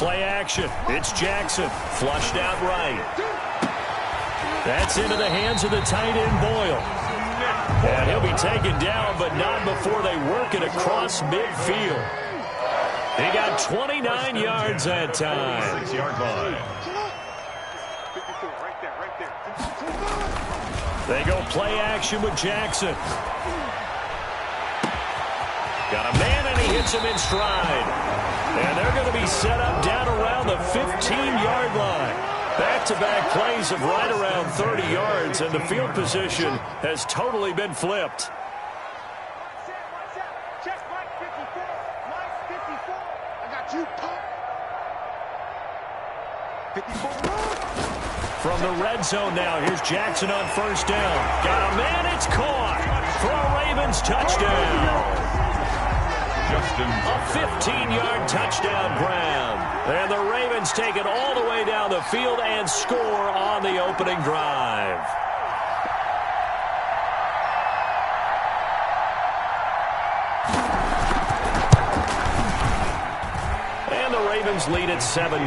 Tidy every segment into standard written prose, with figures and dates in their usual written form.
Play action. It's Jackson. Flushed out right. That's into the hands of the tight end, Boyle. And he'll be taken down, but not before they work it across midfield. He got 29 yards that time. 6-yard line. They go play action with Jackson. Got a man, and he hits him in stride. And they're going to be set up down around the 15-yard line. Back-to-back plays of right around 30 yards, and the field position has totally been flipped. From the red zone now, here's Jackson on first down. Got a man, it's caught for a Ravens touchdown. A 15-yard touchdown grab. And the Ravens take it all the way down the field and score on the opening drive. And the Ravens lead at 7-0.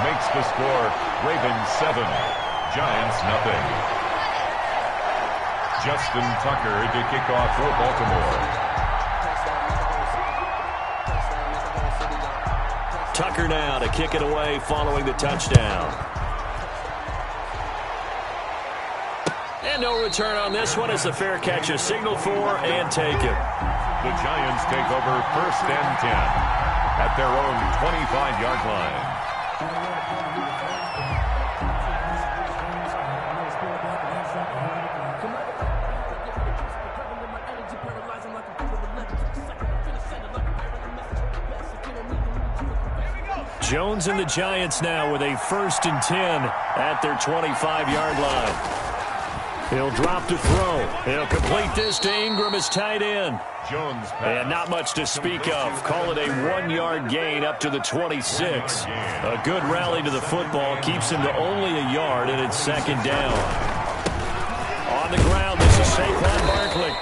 Makes the score Ravens 7, Giants nothing. Justin Tucker to kick off for Baltimore. Tucker now to kick it away following the touchdown. And no return on this one as the fair catch is signaled for and taken. The Giants take over 1st and 10 at their own 25-yard line. Jones and the Giants now with a 1st and 10 at their 25-yard line. He'll drop to throw. He'll complete this to Ingram as tight end. Jones and not much to speak of. Call it a 1-yard gain up to the 26. A good rally to the football keeps him to only a yard, and it's 2nd down. On the ground, this is Saquon Barkley.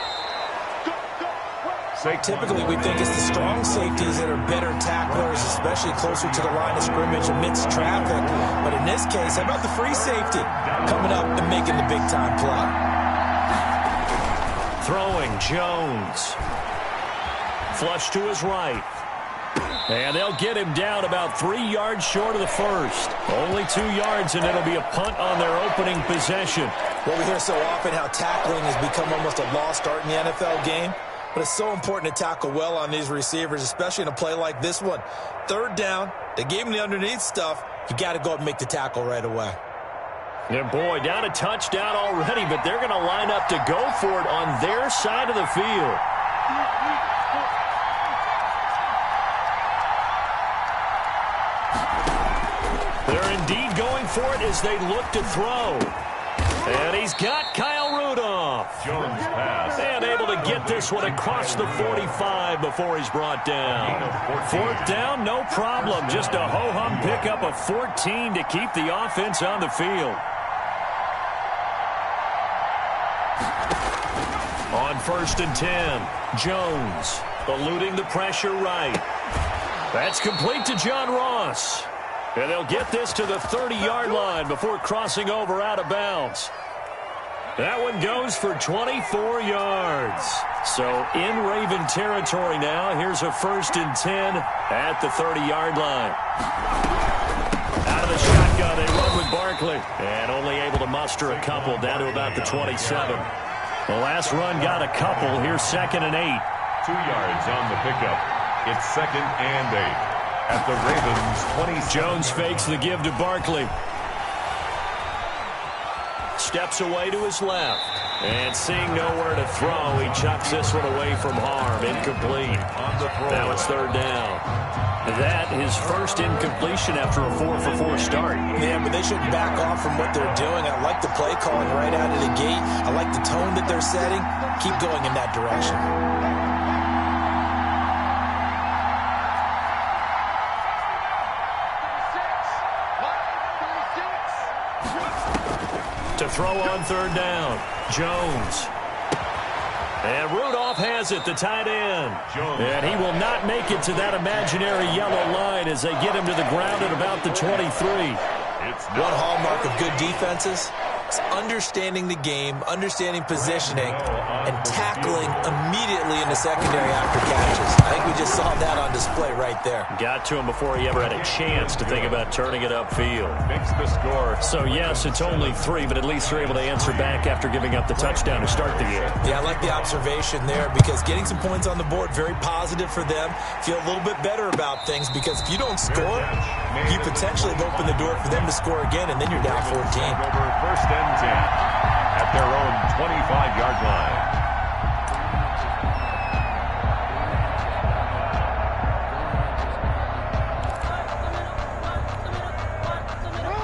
Typically, we think it's the strong safeties that are better tacklers, especially closer to the line of scrimmage amidst traffic. But in this case, how about the free safety coming up and making the big-time play? Throwing, Jones. Flush to his right. And they'll get him down about 3 yards short of the first. Only 2 yards, and it'll be a punt on their opening possession. Well, we hear so often how tackling has become almost a lost art in the NFL game. But it's so important to tackle well on these receivers, especially in a play like this one. 3rd down, they gave him the underneath stuff. You got to go up and make the tackle right away. Yeah, boy, down a touchdown already, but they're going to line up to go for it on their side of the field. They're indeed going for it as they look to throw. And he's got Kyle Rudolph. Jones pass. And able to get this one across the 45 before he's brought down. 4th down, no problem. Just a ho-hum pickup of 14 to keep the offense on the field. On 1st and 10, Jones eluding the pressure right. That's complete to John Ross. And they'll get this to the 30-yard line before crossing over out of bounds. That one goes for 24 yards. So in Raven territory now, here's a 1st and 10 at the 30-yard line. Out of the shotgun, they run with Barkley. And only able to muster a couple down to about the 27. The last run got a couple. Here's 2nd and 8. 2 yards on the pickup. It's 2nd and 8. At the Ravens 20. Jones fakes the give to Barkley. Steps away to his left. And seeing nowhere to throw, he chucks this one away from harm. Incomplete. Now it's 3rd down. That his first incompletion after a 4-for-4 start. Yeah, but they shouldn't back off from what they're doing. I like the play calling right out of the gate. I like the tone that they're setting. Keep going in that direction. To throw on 3rd down, Jones. And Rudolph has it, the tight end. And he will not make it to that imaginary yellow line as they get him to the ground at about the 23. One hallmark of good defenses is understanding the game, understanding positioning, and tackling immediately in the secondary after catches. I think we just saw that on display right there. Got to him before he ever had a chance to think about turning it upfield. Makes the score. So, yes, it's only 3, but at least they're able to answer back after giving up the touchdown to start the game. Yeah, I like the observation there because getting some points on the board, very positive for them. Feel a little bit better about things because if you don't score, you potentially have opened the door for them to score again, and then you're down 14. Over first and 10 at their own 25-yard line.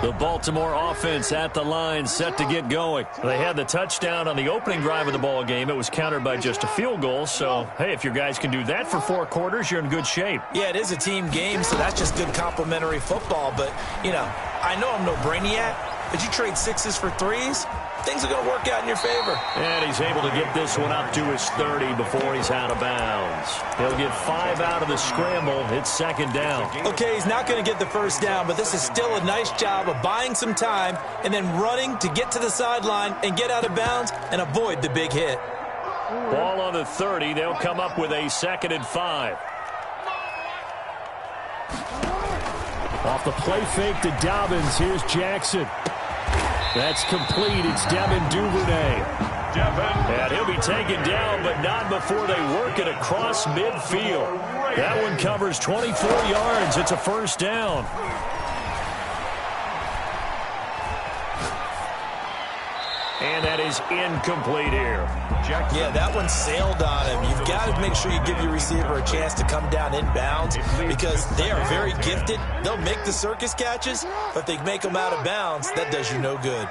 The Baltimore offense at the line, set to get going. They had the touchdown on the opening drive of the ball game. It was countered by just a field goal. So, hey, if your guys can do that for 4 quarters, you're in good shape. Yeah, it is a team game, so that's just good complimentary football. But, you know, I know I'm no brainiac, but you trade 6s for 3s, things are going to work out in your favor. And he's able to get this one up to his 30 before he's out of bounds. He'll get 5 out of the scramble. It's second down. Okay, he's not going to get the first down, but this is still a nice job of buying some time and then running to get to the sideline and get out of bounds and avoid the big hit. Ball on the 30. They'll come up with a 2nd and 5. Off the play fake to Dobbins. Here's Jackson. That's complete. It's Devin Duvernay. And he'll be taken down, but not before they work it across midfield. That one covers 24 yards. It's a first down. And that is incomplete here. Yeah, that one sailed on him. You've got to make sure you give your receiver a chance to come down inbounds because they are very gifted. They'll make the circus catches, but if they make them out of bounds, that does you no good.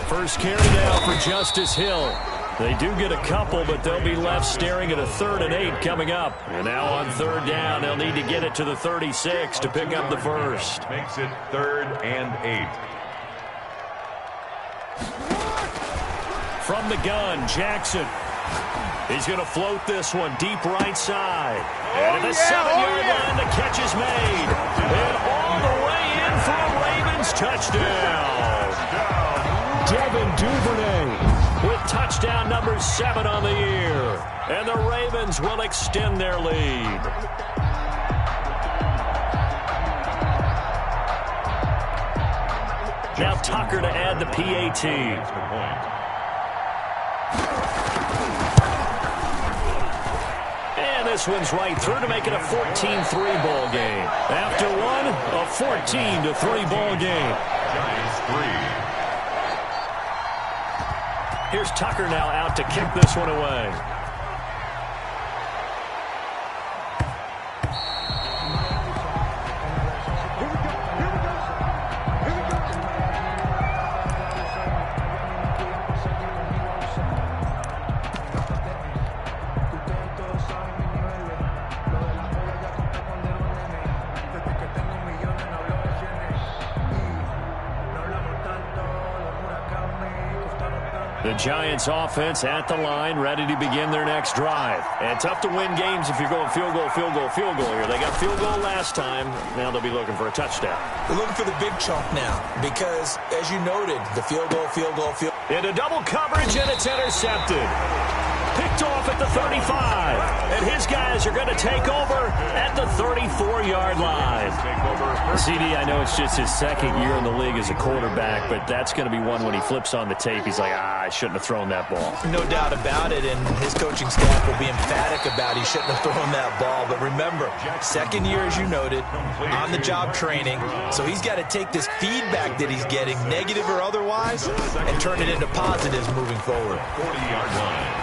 First carry now for Justice Hill. They do get a couple, but they'll be left staring at a 3rd and 8 coming up. And now on 3rd down, they'll need to get it to the 36 to pick up the first. Makes it 3rd and 8. From the gun, Jackson. He's going to float this one deep right side. And at the 7-yard line, the catch is made. And all the way in for a Ravens touchdown. Devin Duvernay with touchdown number 7 on the year. And the Ravens will extend their lead. Now Tucker to add the PAT. And this one's right through to make it a 14-3 ball game. After one, a 14-3 ball game. Giants 3. Here's Tucker now out to kick this one away. The Giants offense at the line, ready to begin their next drive. And tough to win games if you're going field goal, field goal, field goal here. They got field goal last time. Now they'll be looking for a touchdown. They're looking for the big chunk now because, as you noted, the field goal, field goal, field goal. Into double coverage, and it's intercepted. Picked off at the 35. And his guys are going to take over at the 34-yard line. CD, I know it's just his 2nd year in the league as a quarterback, but that's going to be one when he flips on the tape. He's like, I shouldn't have thrown that ball. No doubt about it, and his coaching staff will be emphatic about he shouldn't have thrown that ball. But remember, 2nd year, as you noted, on-the-job training. So he's got to take this feedback that he's getting, negative or otherwise, and turn it into positives moving forward. 40-yard line.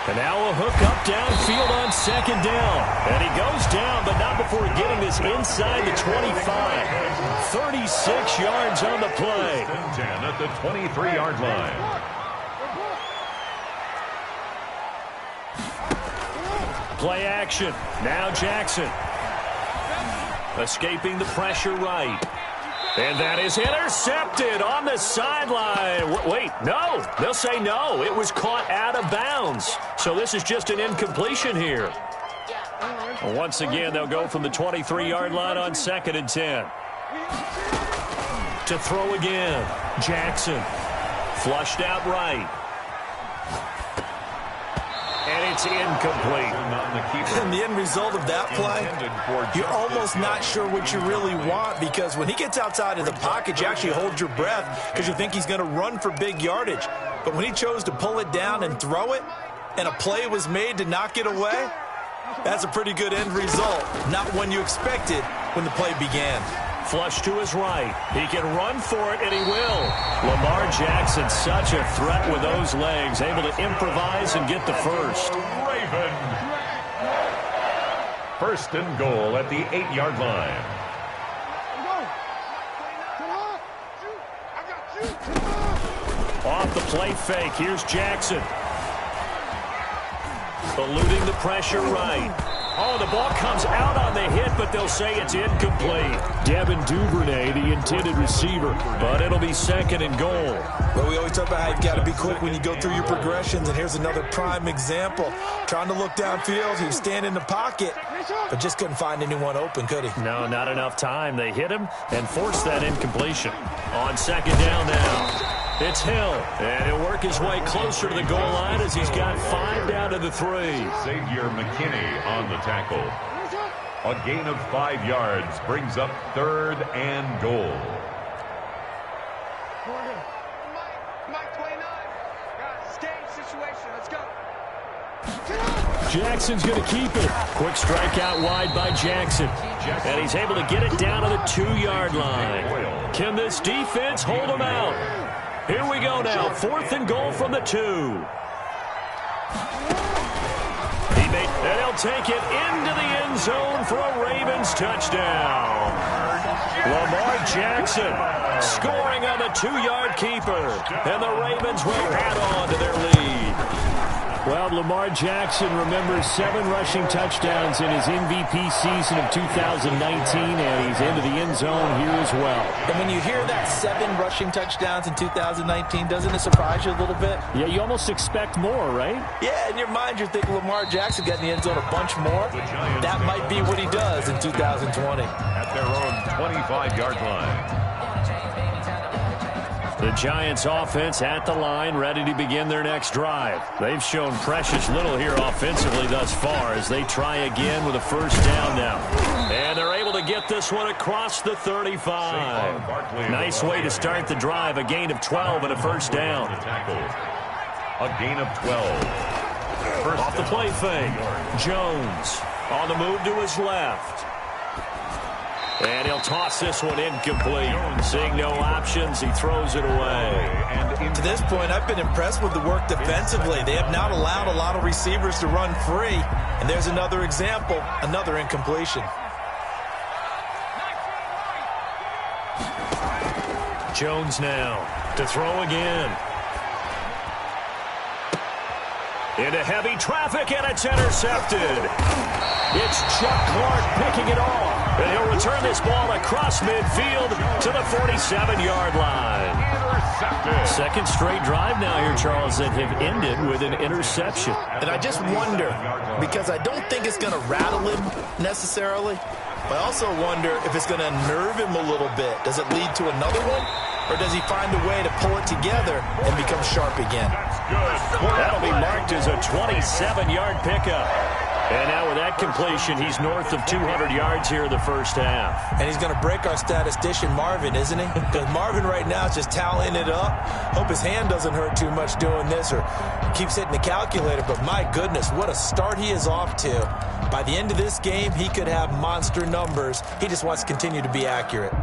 And now a hook up downfield on 2nd down. And he goes down, but not before getting this inside the 25. 36 yards on the play. 10 at the 23-yard line. Play action. Now Jackson. Escaping the pressure right. And that is intercepted on the sideline. Wait, no. They'll say no. It was caught out of bounds. So this is just an incompletion here. Once again, they'll go from the 23-yard line on 2nd and 10. To throw again. Jackson. Flushed out right. And it's incomplete. And the end result of that play, you're almost not sure what you really want, because when he gets outside of the pocket, you actually hold your breath because you think he's going to run for big yardage. But when he chose to pull it down and throw it, and a play was made to knock it away, that's a pretty good end result. Not one you expected when the play began. Flush to his right. He can run for it, and he will. Lamar Jackson, such a threat with those legs, able to improvise and get the first. Raven. 1st and goal at the 8-yard line. Off the play fake, here's Jackson. Eluding the pressure right. Oh, the ball comes out on the hit, but they'll say it's incomplete. Devin Duvernay, the intended receiver, but it'll be 2nd and goal. Well, we always talk about how you've got to be quick when you go through your progressions, and here's another prime example. Trying to look downfield, he was standing in the pocket, but just couldn't find anyone open, could he? No, not enough time. They hit him and forced that incompletion. On 2nd down now. It's Hill, and he'll work his way closer to the goal line as he's got 5 down to the 3. Xavier McKinney on the tackle. A gain of 5 yards brings up 3rd and goal. Mike 29. Game situation. Let's go. Jackson's going to keep it. Quick strike out wide by Jackson. And he's able to get it down to the 2-yard line. Can this defense hold him out? Here we go now. 4th and goal from the 2. And he'll take it into the end zone for a Ravens touchdown. Lamar Jackson scoring on the 2-yard keeper. And the Ravens will add on to their lead. Well, Lamar Jackson remembers 7 rushing touchdowns in his MVP season of 2019, and he's into the end zone here as well. And when you hear that 7 rushing touchdowns in 2019, doesn't it surprise you a little bit? Yeah, you almost expect more, right? Yeah, in your mind, you're thinking Lamar Jackson got in the end zone a bunch more. That might be what he does in 2020. At their own 25-yard line. The Giants offense at the line, ready to begin their next drive. They've shown precious little here offensively thus far as they try again with a 1st down now. And they're able to get this one across the 35. Nice way to start the drive, a gain of 12 and a 1st down. A gain of 12. Off the play fake, Jones on the move to his left. And he'll toss this one incomplete. Seeing no options, he throws it away. And to this point, I've been impressed with the work defensively. They have not allowed a lot of receivers to run free. And there's another example, another incompletion. Jones now to throw again. Into heavy traffic, and it's intercepted. It's Chuck Clark picking it off. And he'll return this ball across midfield to the 47-yard line. Intercepted. 2nd straight drive now here, Charles, that have ended with an interception. And I just wonder, because I don't think it's going to rattle him necessarily, but I also wonder if it's going to unnerve him a little bit. Does it lead to another one? Or does he find a way to pull it together and become sharp again? That'll be marked as a 27-yard pickup. And now with that completion, he's north of 200 yards here in the 1st half. And he's going to break our statistician, Marvin, isn't he? Because Marvin right now is just tallying it up. Hope his hand doesn't hurt too much doing this or keeps hitting the calculator. But my goodness, what a start he is off to. By the end of this game, he could have monster numbers. He just wants to continue to be accurate.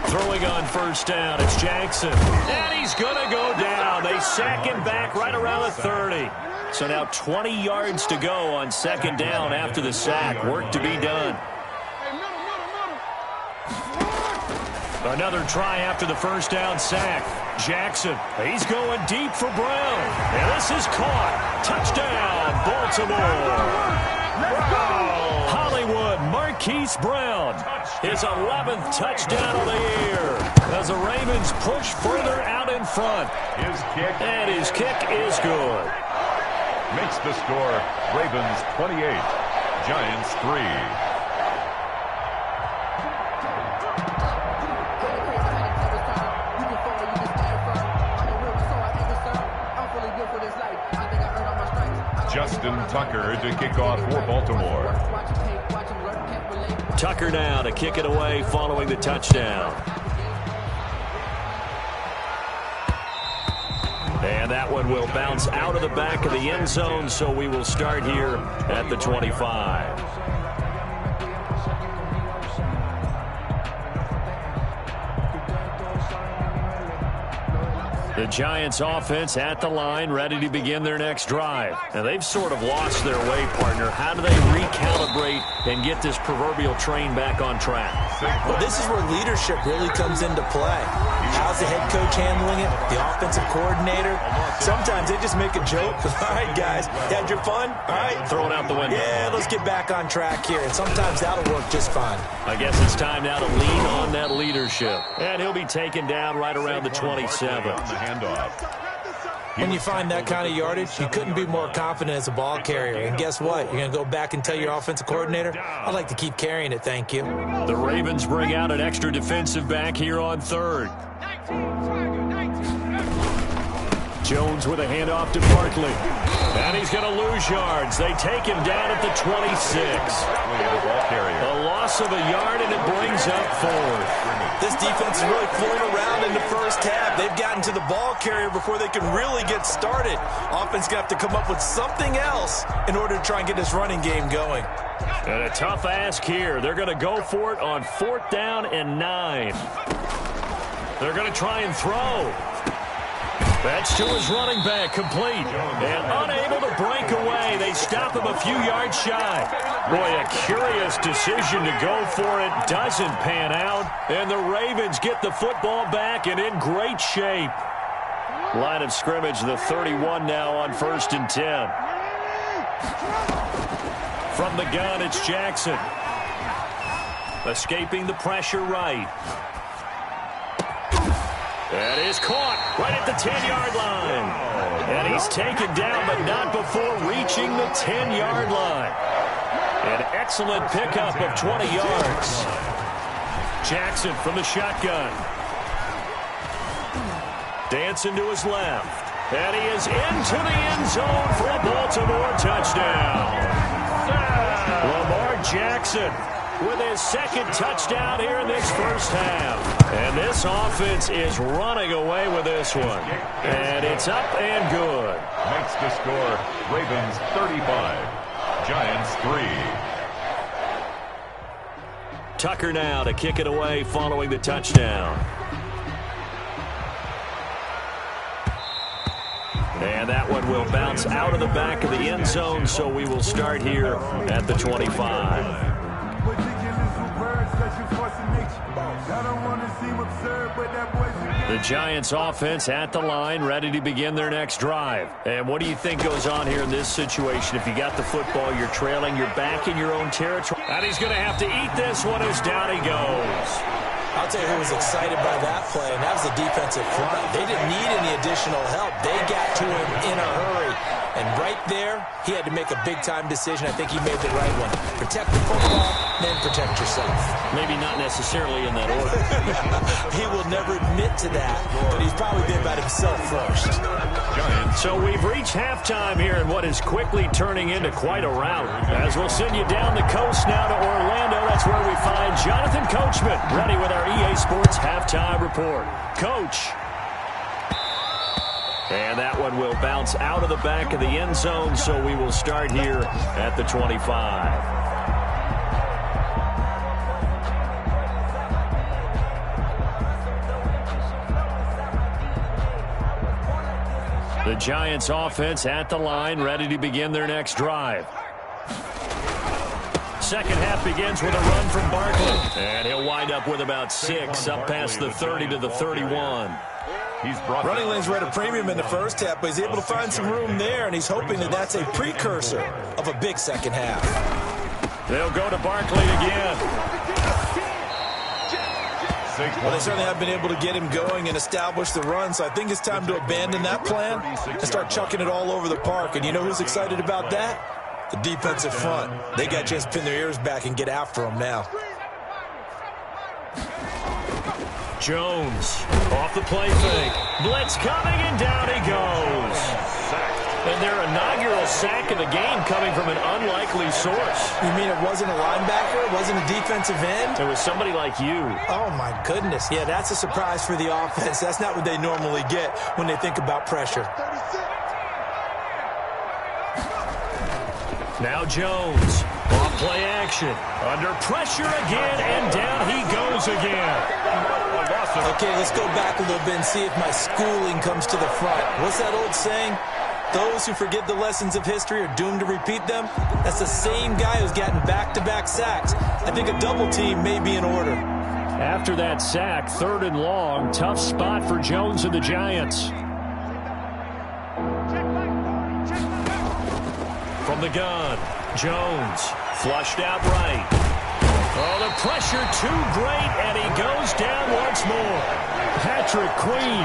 Throwing on 1st down, it's Jackson. And he's going to go down. They sack him back right around the 30. So now 20 yards to go on 2nd down after the sack. Work to be done. Another try after the first down sack. Jackson, he's going deep for Brown. And this is caught. Touchdown, Baltimore. Hollywood Marquise Brown, his 11th touchdown of the year as the Ravens push further out in front. And his kick is good. Makes the score Ravens 28, Giants 3. Justin Tucker to kick off for Baltimore. Tucker now to kick it away following the touchdown. And that one will bounce out of the back of the end zone, so we will start here at the 25. The Giants offense at the line, ready to begin their next drive. Now, they've sort of lost their way, partner. How do they recalibrate and get this proverbial train back on track? Well, this is where leadership really comes into play. How's the head coach handling it? The offensive coordinator? Sometimes they just make a joke. All right, guys, you had your fun? All right. Throw it out the window. Yeah, let's get back on track here. And sometimes that'll work just fine. I guess it's time now to lean on that leadership. And he'll be taken down right around the 27. When you find that kind of yardage, you couldn't be more confident as a ball carrier. And guess what? You're going to go back and tell your offensive coordinator, I'd like to keep carrying it, thank you. The Ravens bring out an extra defensive back here on third. Jones with a handoff to Barkley. And he's going to lose yards. They take him down at the 26. A loss of a yard, and it brings up fourth. This defense is really fooling around in the first half. They've gotten to the ball carrier before they can really get started. Offense going to have to come up with something else in order to try and get this running game going. And a tough ask here. They're going to go for it on 4th down and 9. They're going to try and throw. That's to his running back, complete. And unable to break away. They stop him a few yards shy. Boy, a curious decision to go for it. Doesn't pan out. And the Ravens get the football back and in great shape. Line of scrimmage, the 31 now on 1st and 10. From the gun, it's Jackson. Escaping the pressure right. That is caught right at the 10-yard line. And he's taken down, but not before reaching the 10-yard line. An excellent pickup of 20 yards. Jackson from the shotgun. Dancing to his left. And he is into the end zone for a Baltimore touchdown. Lamar Jackson with his 2nd touchdown here in this first half. And this offense is running away with this one. And it's up and good. Makes the score Ravens 35, Giants 3. Tucker now to kick it away following the touchdown. And that one will bounce out of the back of the end zone, so we will start here at the 25. The Giants offense at the line, ready to begin their next drive. And what do you think goes on here in this situation? If you got the football, you're trailing, you're back in your own territory. And he's going to have to eat this one as down he goes. I'll tell you who was excited by that play, and that was the defensive front. They didn't need any additional help. They got to him in a hurry. And right there, he had to make a big-time decision. I think he made the right one. Protect the football, then protect yourself. Maybe not necessarily in that order. He will never admit to that, but he's probably been about himself first. So we've reached halftime here in what is quickly turning into quite a rout. As we'll send you down the coast now to Orlando, that's where we find Jonathan Coachman, ready with our EA Sports Halftime Report. Coach. And that one will bounce out of the back of the end zone, so we will start here at the 25. The Giants offense at the line, ready to begin their next drive. second half begins with a run from Barkley. And he'll wind up with about 6, up past the 30 to the 31. Running lanes were at a premium in the first half, but he's able to find some room there, and he's hoping that that's a precursor of a big second half. They'll go to Barkley again. Well, they certainly have been able to get him going and establish the run, so I think it's time to abandon that plan and start chucking it all over the park. And you know who's excited about that? The defensive front. They got a chance to pin their ears back and get after him now. Jones off the play fake. Blitz coming, and down he goes. And their inaugural sack of the game coming from an unlikely source. You mean it wasn't a linebacker? It wasn't a defensive end? It was somebody like you. Oh, my goodness. Yeah, that's a surprise for the offense. That's not what they normally get when they think about pressure. Now Jones. Off play action. Under pressure again, and down he goes again. Okay, let's go back a little bit and see if my schooling comes to the front. What's that old saying? Those who forget the lessons of history are doomed to repeat them. That's the same guy who's gotten back-to-back sacks. I think a double team may be in order. After that sack, 3rd and long, tough spot for Jones and the Giants. From the gun, Jones flushed out right. Oh, the pressure too great, and he goes down once more. Patrick Queen.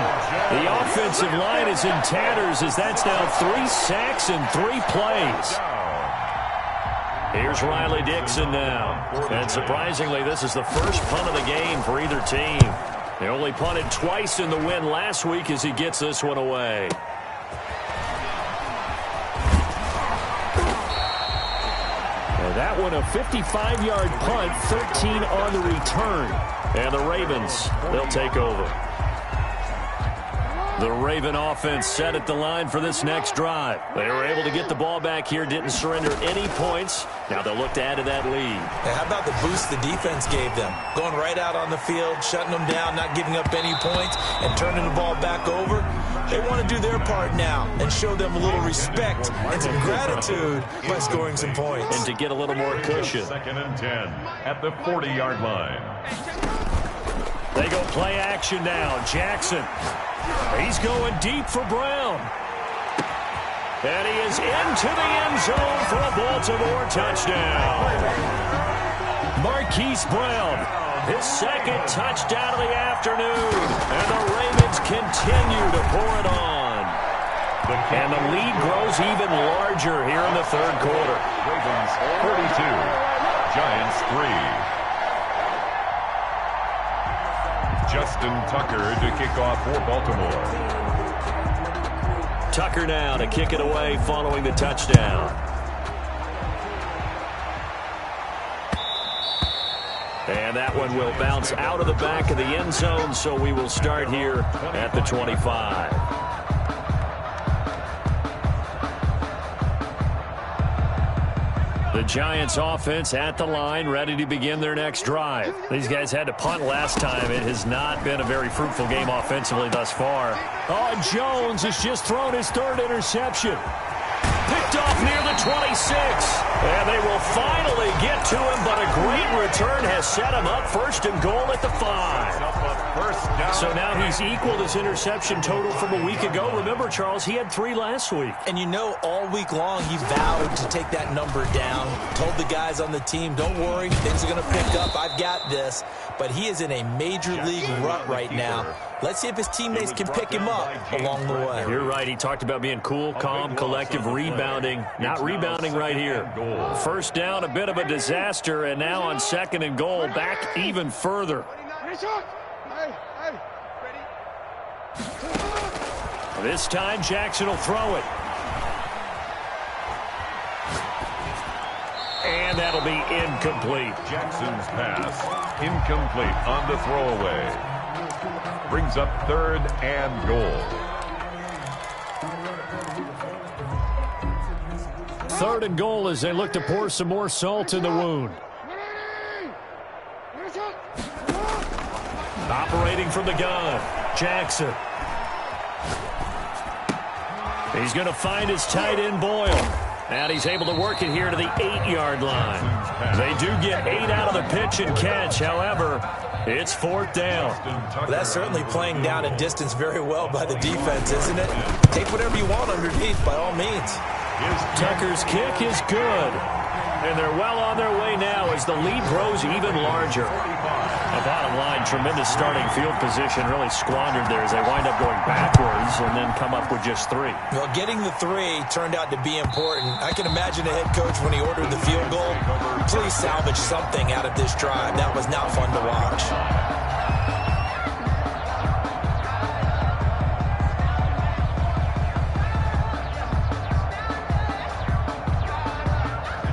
The offensive line is in tatters as that's now 3 sacks in 3 plays. Here's Riley Dixon now. And surprisingly, this is the first punt of the game for either team. They only punted twice in the win last week as he gets this one away. That one a 55-yard punt, 13 on the return. And the Ravens, they'll take over. The Raven offense set at the line for this next drive. They were able to get the ball back here, didn't surrender any points. Now they'll look to add to that lead. Hey, how about the boost the defense gave them? Going right out on the field, shutting them down, not giving up any points, and turning the ball back over. They want to do their part now and show them a little respect and some gratitude by scoring some points. And to get a little more cushion. 2nd and 10 at the 40-yard line. They go play action now. Jackson. He's going deep for Brown. And he is into the end zone for a Baltimore touchdown. Marquise Brown, his 2nd touchdown of the afternoon. And the Ravens continue to pour it on. And the lead grows even larger here in the 3rd quarter. Ravens 32, Giants 3. Justin Tucker to kick off for Baltimore. Tucker now to kick it away following the touchdown. And that one will bounce out of the back of the end zone, so we will start here at the 25. The Giants offense at the line, ready to begin their next drive. These guys had to punt last time. It has not been a very fruitful game offensively thus far. Oh, Jones has just thrown his 3rd interception. Picked off near the 26. And they will finally get to him, but a great return has set him up 1st and goal at the 5. So now he's equaled his interception total from a week ago. Remember, Charles, he had 3 last week. And you know, all week long he vowed to take that number down. Told the guys on the team, don't worry, things are going to pick up. I've got this. But he is in a major league rut right now. Let's see if his teammates can pick him up along the way. You're right. He talked about being cool, calm, collective, rebounding. Not rebounding right here. 1st down, a bit of a disaster, and now on 2nd and goal, back even further. This time, Jackson will throw it. And that'll be incomplete. Jackson's pass, incomplete on the throwaway. Brings up 3rd and goal. 3rd and goal as they look to pour some more salt in the wound. Operating from the gun, Jackson. He's going to find his tight end, Boyle. And he's able to work it here to the 8-yard line. They do get 8 out of the pitch and catch. However, it's 4th down. Well, that's certainly playing down and distance very well by the defense, isn't it? Take whatever you want underneath, by all means. Tucker's kick is good. And they're well on their way now as the lead grows even larger. The bottom line, tremendous starting field position, really squandered there as they wind up going backwards and then come up with just 3. Well, getting the 3 turned out to be important. I can imagine the head coach when he ordered the field goal. Please salvage something out of this drive. That was not fun to watch.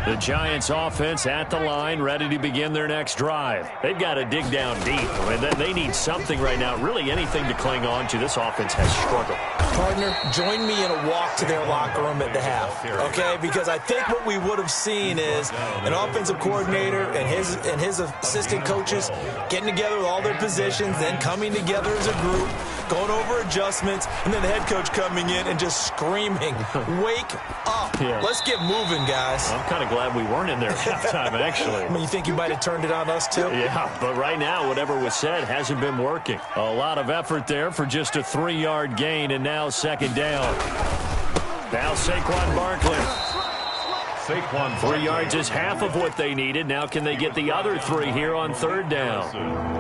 The Giants offense at the line, ready to begin their next drive. They've got to dig down deep. I mean, they need something right now, really anything to cling on to. This offense has struggled. Partner, join me in a walk to their locker room at the half, okay? Because I think what we would have seen is an offensive coordinator and his assistant coaches getting together with all their positions, then coming together as a group, going over adjustments, and then the head coach coming in and just screaming, wake up. Yeah. Let's get moving, guys. I'm kind of glad we weren't in there at halftime, actually. I mean, you think you might have turned it on us, too? Yeah, but right now, whatever was said hasn't been working. A lot of effort there for just a 3-yard gain, and now 2nd down. Now Saquon Barkley. 3 yards is half of what they needed. Now can they get the other 3 here on 3rd down?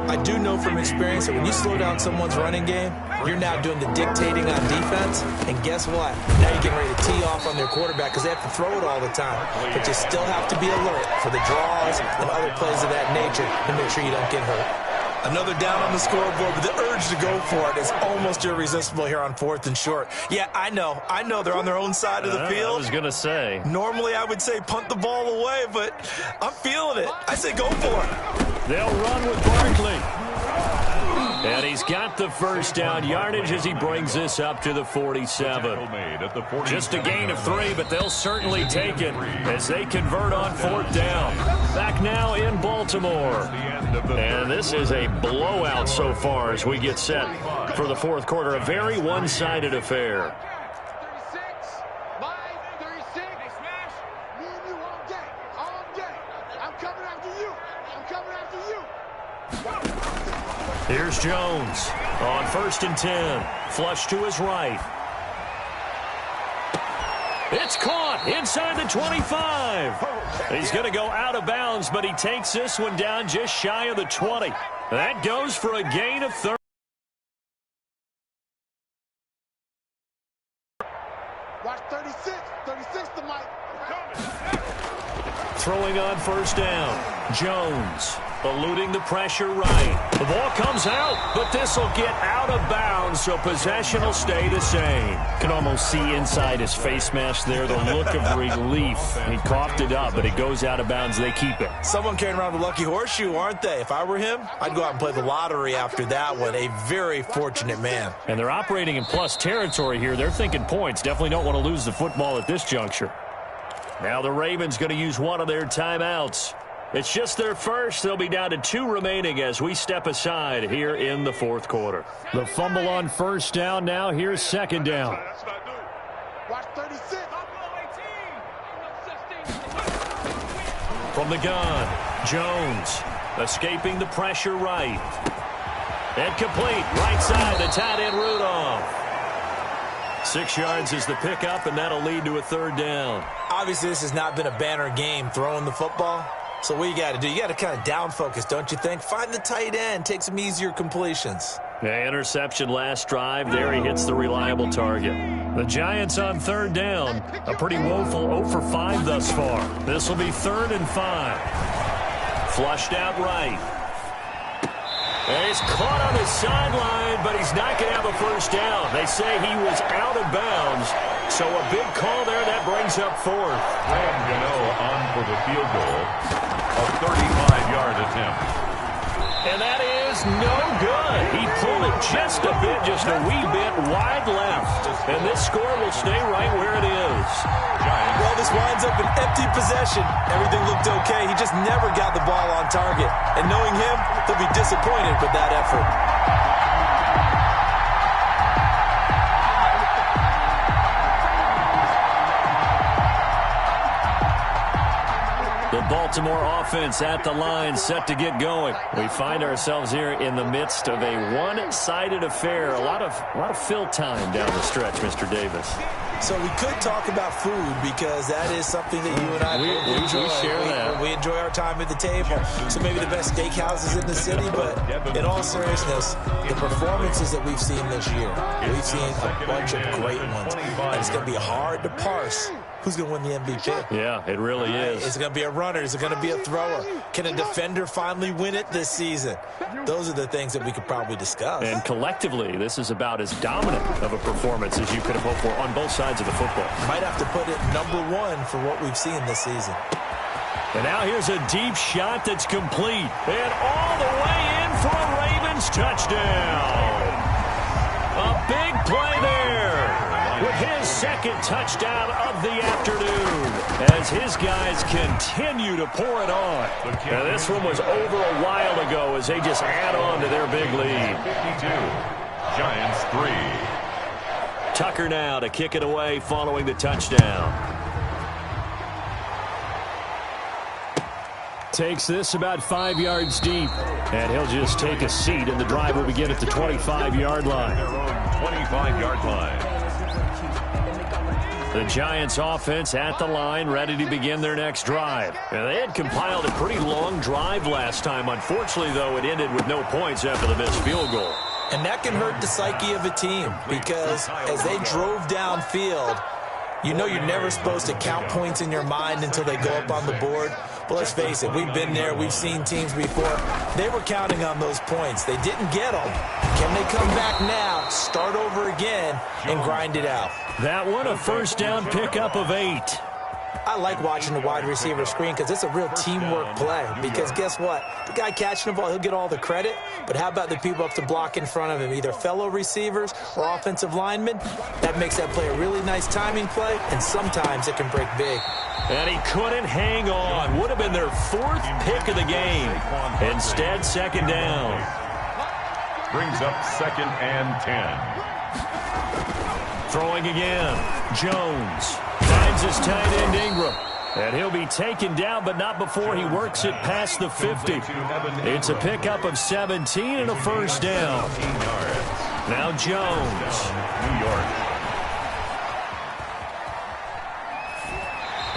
I do know from experience that when you slow down someone's running game, you're now doing the dictating on defense. And guess what? Now you're getting ready to tee off on their quarterback because they have to throw it all the time. But you still have to be alert for the draws and other plays of that nature to make sure you don't get hurt. Another down on the scoreboard, but the urge to go for it is almost irresistible here on 4th and short. Yeah, I know. They're on their own side of the field. I was going to say. Normally, I would say punt the ball away, but I'm feeling it. I say go for it. They'll run with Barkley. And he's got the 1st down yardage as he brings this up to the 47. Just a gain of 3, but they'll certainly take it as they convert on 4th down. Back now in Baltimore. And this is a blowout so far as we get set for the 4th quarter. A very one-sided affair. 36, line 36. Me and you all day. I'm coming after you. Here's Jones on 1st and 10. Flush to his right. It's caught inside the 25. He's going to go out of bounds, but he takes this one down just shy of the 20. That goes for a gain of 30. Watch 36. 36 to Mike. Throwing on 1st down. Jones eluding the pressure right. The ball comes out, but this will get out of bounds, so possession will stay the same. Can almost see inside his face mask there the look of relief. He coughed it up, but it goes out of bounds. They keep it. Someone carrying around the lucky horseshoe, aren't they? If I were him, I'd go out and play the lottery after that one. A very fortunate man. And they're operating in plus territory here. They're thinking points. Definitely don't want to lose the football at this juncture. Now the Ravens going to use one of their timeouts. It's just their first. They'll be down to 2 remaining as we step aside here in the 4th quarter. The fumble on 1st down. Now here's 2nd down. Watch 36. From the gun, Jones escaping the pressure right. And complete. Right side, the tight end Rudolph. 6 yards is the pickup, and that'll lead to a 3rd down. Obviously, this has not been a banner game throwing the football. So what you got to do, you got to kind of down focus, don't you think? Find the tight end, take some easier completions. Yeah, interception last drive. There he hits the reliable target. The Giants on 3rd down. A pretty woeful 0 for 5 thus far. This will be 3rd and 5. Flushed out right. And he's caught on the sideline, but he's not going to have a 1st down. They say he was out of bounds. So a big call there. That brings up 4th. Graham Gano on for the field goal. A 35-yard attempt. And that is no good. He pulled it just a bit, just a wee bit wide left. And this score will stay right where it is. Well, this winds up an empty possession. Everything looked okay. He just never got the ball on target. And knowing him, they'll be disappointed with that effort. Baltimore offense at the line, set to get going. We find ourselves here in the midst of a one-sided affair. A lot of fill time down the stretch, Mr. Davis. So we could talk about food because that is something that you and I enjoy. We share that. We enjoy our time at the table. So maybe the best steakhouses in the city, but in all seriousness, the performances that we've seen this year, we've seen a bunch of great ones. And it's going to be hard to parse who's going to win the MVP. Yeah, it really is. Is it going to be a runner? Is it going to be a thrower? Can a defender finally win it this season? Those are the things that we could probably discuss. And collectively, this is about as dominant of a performance as you could have hoped for on both sides of the football. Might have to put it #1 for what we've seen this season. And now here's a deep shot that's complete. And all the way in for a Ravens touchdown. A big play there. With his second touchdown of the afternoon as his guys continue to pour it on. Now, this one was over a while ago as they just add on to their big lead. 52, Giants 3. Tucker now to kick it away following the touchdown. Takes this about 5 yards deep. And he'll just take a seat, and the drive will begin at the 25-yard line. Their own 25-yard line. The Giants offense at the line, ready to begin their next drive. And they had compiled a pretty long drive last time. Unfortunately, though, it ended with no points after the missed field goal. And that can hurt the psyche of a team because as they drove downfield, you know you're never supposed to count points in your mind until they go up on the board. But let's face it, we've been there. We've seen teams before. They were counting on those points. They didn't get them. Can they come back now, start over again, and grind it out? That one, a first down pickup of 8. I like watching the wide receiver screen because it's a real teamwork play. Because guess what? The guy catching the ball, he'll get all the credit. But how about the people up to block in front of him, either fellow receivers or offensive linemen? That makes that play a really nice timing play, and sometimes it can break big. And he couldn't hang on. Would have been their 4th pick of the game. Instead, second down. Brings up 2nd and 10. Throwing again. Jones finds his tight end Ingram. And he'll be taken down, but not before he works it past the 50. It's a pickup of 17 and a first down. Now Jones. New York.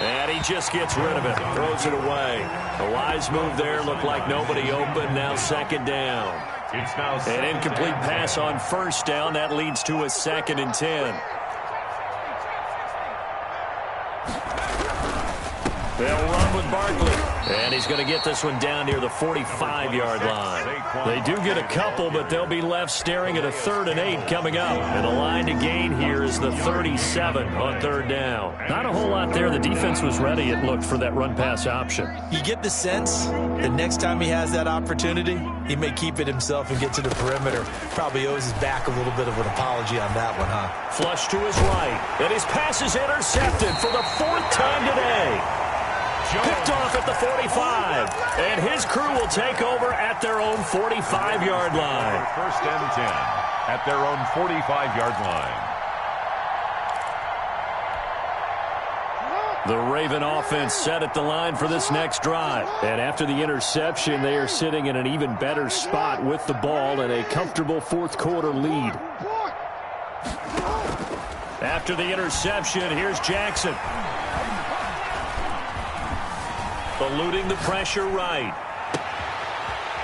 And he just gets rid of it. Throws it away. A wise move there. Looked like nobody open. Now second down. It's now An incomplete pass on first down. That leads to a 2nd and 10. They'll run with Barkley. And he's going to get this one down near the 45-yard line. They do get a couple, but they'll be left staring at a 3rd and 8 coming up. And the line to gain here is the 37 on 3rd down. Not a whole lot there. The defense was ready, it looked, for that run-pass option. You get the sense that next time he has that opportunity, he may keep it himself and get to the perimeter. Probably owes his back a little bit of an apology on that one, huh? Flush to his right. And his pass is intercepted for the 4th time today. Picked off at the 45. And his crew will take over at their own 45-yard line. 1st and 10 at their own 45-yard line. The Raven offense set at the line for this next drive. And after the interception, they are sitting in an even better spot with the ball and a comfortable 4th quarter lead. After the interception, here's Jackson. Eluding the pressure right.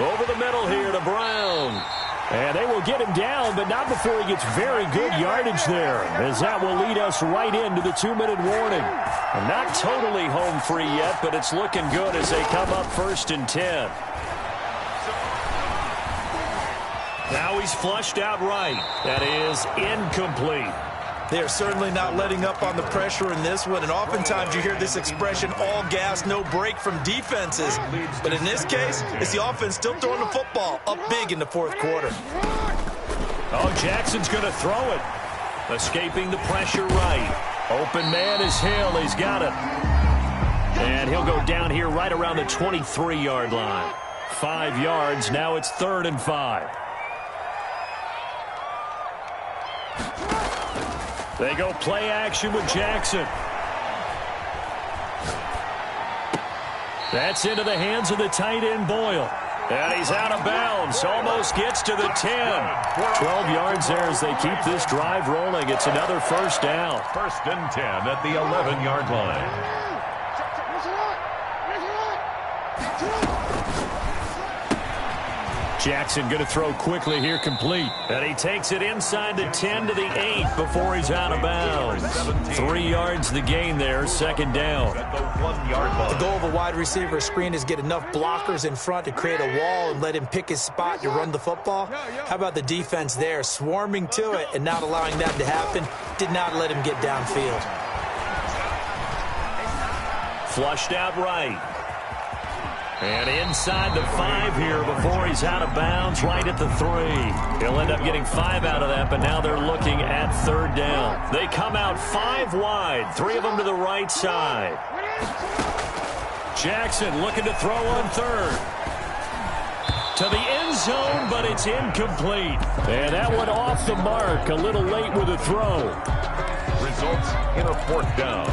Over the middle here to Brown. And they will get him down, but not before he gets very good yardage there, as that will lead us right into the 2-minute warning. And not totally home free yet, but it's looking good as they come up 1st and 10. Now he's flushed out right. That is incomplete. They are certainly not letting up on the pressure in this one, and oftentimes you hear this expression, all gas, no break from defenses. But in this case, it's the offense still throwing the football up big in the 4th quarter. Oh, Jackson's going to throw it. Escaping the pressure right. Open man is Hill. He's got it. And he'll go down here right around the 23-yard line. 5 yards. Now it's 3rd and 5. They go play action with Jackson. That's into the hands of the tight end, Boyle. And he's out of bounds. Almost gets to the 10. 12 yards there as they keep this drive rolling. It's another first down. First and 10 at the 11-yard line. Jackson going to throw quickly here, complete. And he takes it inside the 10 to the 8 before he's out of bounds. 3 yards the gain there, second down. The goal of a wide receiver screen is get enough blockers in front to create a wall and let him pick his spot to run the football. How about the defense there, swarming to it and not allowing that to happen? Did not let him get downfield. Flushed out right. And inside the 5 here before he's out of bounds, right at the 3. He'll end up getting 5 out of that, but now they're looking at third down. They come out 5 wide, 3 of them to the right side. Jackson looking to throw on third. To the end zone, but it's incomplete. And that one off the mark, a little late with the throw. Results in a fourth down.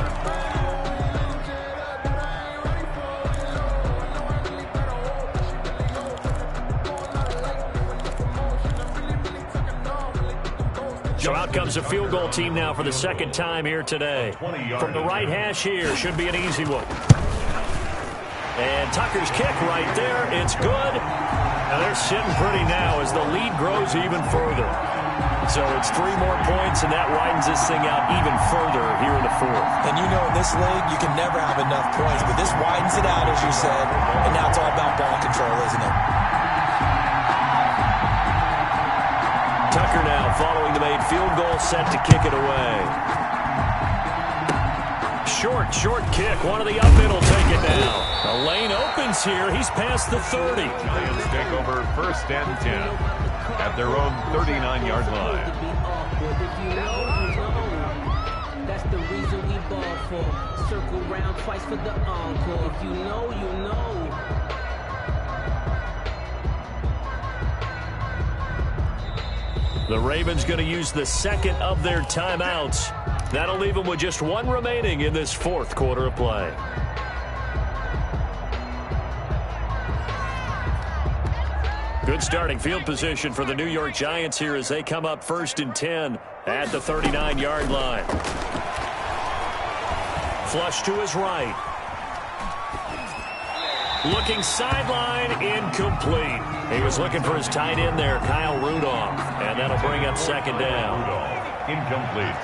So out comes a field goal team now for the second time here today. From the right hash here, should be an easy one. And Tucker's kick right there, it's good. Now they're sitting pretty now as the lead grows even further. So it's 3 more points, and that widens this thing out even further here in the fourth. And you know in this league, you can never have enough points, but this widens it out, as you said, and now it's all about ball control, isn't it? Tucker now following the made field goal, set to kick it away. Short kick. One of the up middle take it down. The lane opens here. He's past the 30. Giants take over first and 10 at their own 39-yard line. That's the reason we ball for. Circle round twice for the encore. If you know, you know. The Ravens going to use the second of their timeouts. That'll leave them with just 1 remaining in this fourth quarter of play. Good starting field position for the New York Giants here as they come up first and 10 at the 39-yard line. Flush to his right. Looking sideline, incomplete. He was looking for his tight end there, Kyle Rudolph. And that'll bring up second down. Rudolph, incomplete.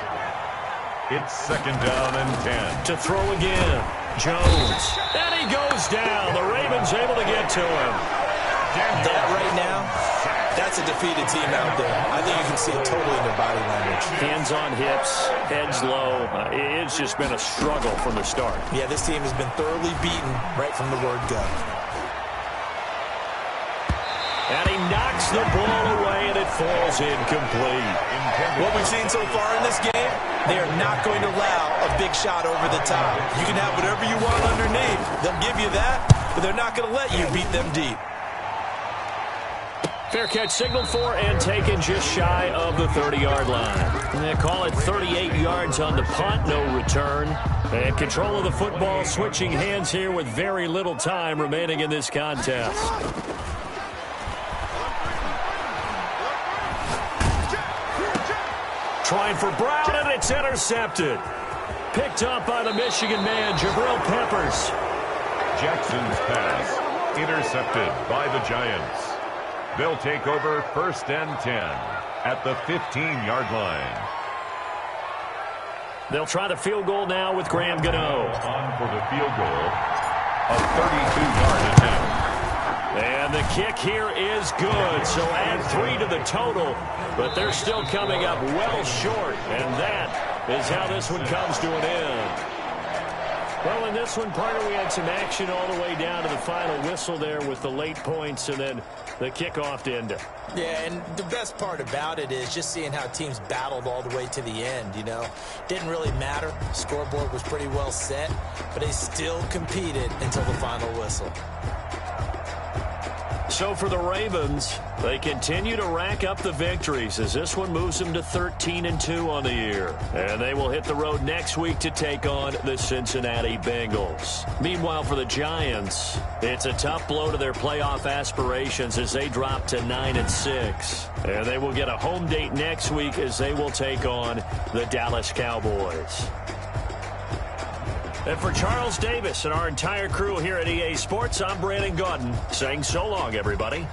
It's second down and 10. To throw again, Jones. And he goes down. The Ravens able to get to him. That right now, that's a defeated team out there. I think you can see it totally in their body language. Hands on hips, heads low. It's just been a struggle from the start. Yeah, this team has been thoroughly beaten right from the word go. And he knocks the ball away, and it falls incomplete. What we've seen so far in this game, they are not going to allow a big shot over the top. You can have whatever you want underneath. They'll give you that, but they're not going to let you beat them deep. Fair catch signaled for and taken just shy of the 30-yard line. They call it 38 yards on the punt, no return. And control of the football switching hands here with very little time remaining in this contest. Trying for Brown, and it's intercepted. Picked up by the Michigan man, Jabril Peppers. Jackson's pass intercepted by the Giants. They'll take over first and 10 at the 15-yard line. They'll try the field goal now with Graham Gano. On for the field goal, a 32-yard attempt. And the kick here is good, so add 3 to the total, but they're still coming up well short, and that is how this one comes to an end. Well, in this one, partner, we had some action all the way down to the final whistle there with the late points and then the kickoff to end it. Yeah, and the best part about it is just seeing how teams battled all the way to the end, you know. Didn't really matter. Scoreboard was pretty well set, but they still competed until the final whistle. so for the Ravens, they continue to rack up the victories as this one moves them to 13-2 on the year. And they will hit the road next week to take on the Cincinnati Bengals. Meanwhile, for the Giants, it's a tough blow to their playoff aspirations as they drop to 9-6. And they will get a home date next week as they will take on the Dallas Cowboys. And for Charles Davis and our entire crew here at EA Sports, I'm Brandon Gaudin saying so long, everybody.